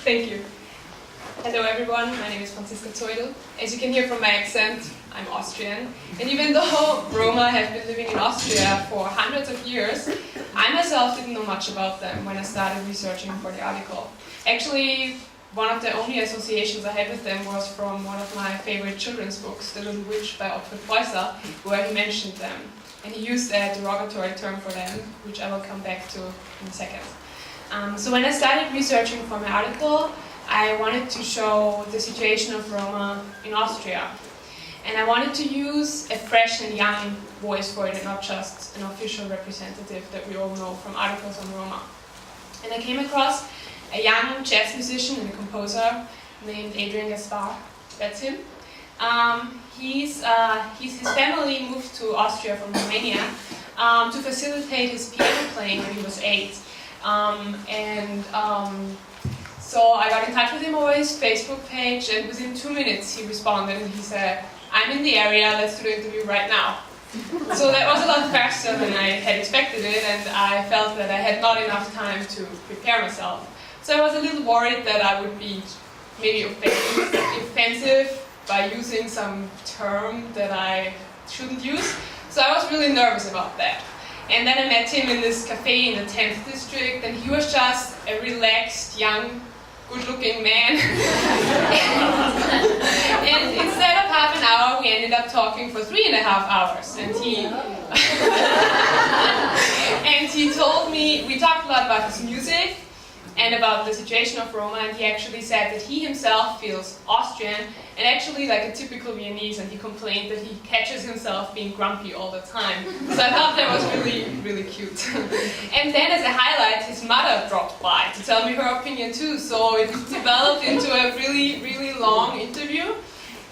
Thank you. Hello everyone, my name is Franziska Zoidl. As you can hear from my accent, I'm Austrian. And even though Roma have been living in Austria for hundreds of years, I myself didn't know much about them when I started researching for the article. Actually, one of the only associations I had with them was from one of my favorite children's books, The Little Witch by Otto Preußer, where he mentioned them. And he used a derogatory term for them, which I will come back to in a second. So when I started researching for my article, I wanted to show the situation of Roma in Austria. And I wanted to use a fresh and young voice for it, and not just an official representative that we all know from articles on Roma. And I came across a young jazz musician and a composer named Adrian Gaspar. That's him. His family moved to Austria from Romania to facilitate his piano playing when he was 8. So I got in touch with him over his Facebook page, and within 2 minutes he responded and he said, "I'm in the area, let's do the interview right now." So that was a lot faster than I had expected it, and I felt that I had not enough time to prepare myself. So I was a little worried that I would be maybe offensive by using some term that I shouldn't use. So I was really nervous about that. And then I met him in this cafe in the 10th district, and he was just a relaxed, young, good-looking man. And instead of half an hour, we ended up talking for 3.5 hours. And he told me, we talked a lot about his music and about the situation of Roma, and he actually said that he himself feels Austrian and actually like a typical Viennese, and he complained that he catches himself being grumpy all the time. So I thought that was really, really cute. And then as a highlight, his mother dropped by to tell me her opinion too, so it developed into a really, really long interview,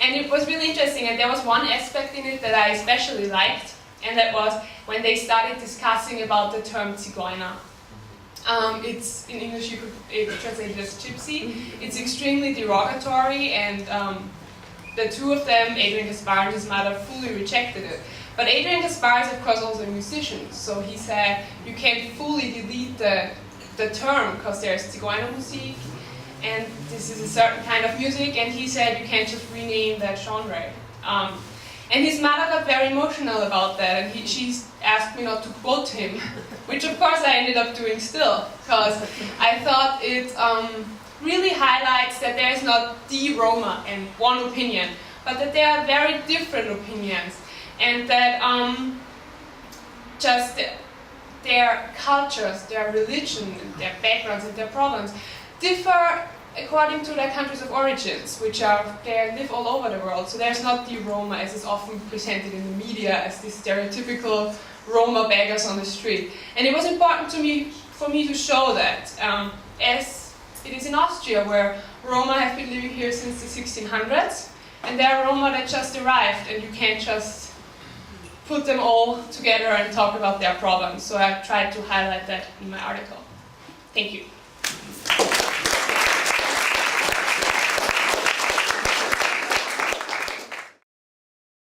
and it was really interesting. And there was one aspect in it that I especially liked, and that was when they started discussing about the term Zigeuner. It's in English you could translate it as gypsy. It's extremely derogatory, and the two of them, Adrian Gaspar and his mother, fully rejected it. But Adrian Gaspar is of course also a musician, so he said you can't fully delete the term because there's Zigeunermusik, and this is a certain kind of music, and he said you can't just rename that genre. And his mother got very emotional about that, and she asked me not to quote him, which of course I ended up doing still, because I thought it really highlights that there is not the Roma and one opinion, but that there are very different opinions, and that just their cultures, their religion, their backgrounds and their problems differ according to their countries of origins, which they live all over the world. So there's not the Roma as is often presented in the media as these stereotypical Roma beggars on the street. And it was important for me to show that, as it is in Austria, where Roma have been living here since the 1600s, and there are Roma that just arrived, and you can't just put them all together and talk about their problems. So I tried to highlight that in my article. Thank you.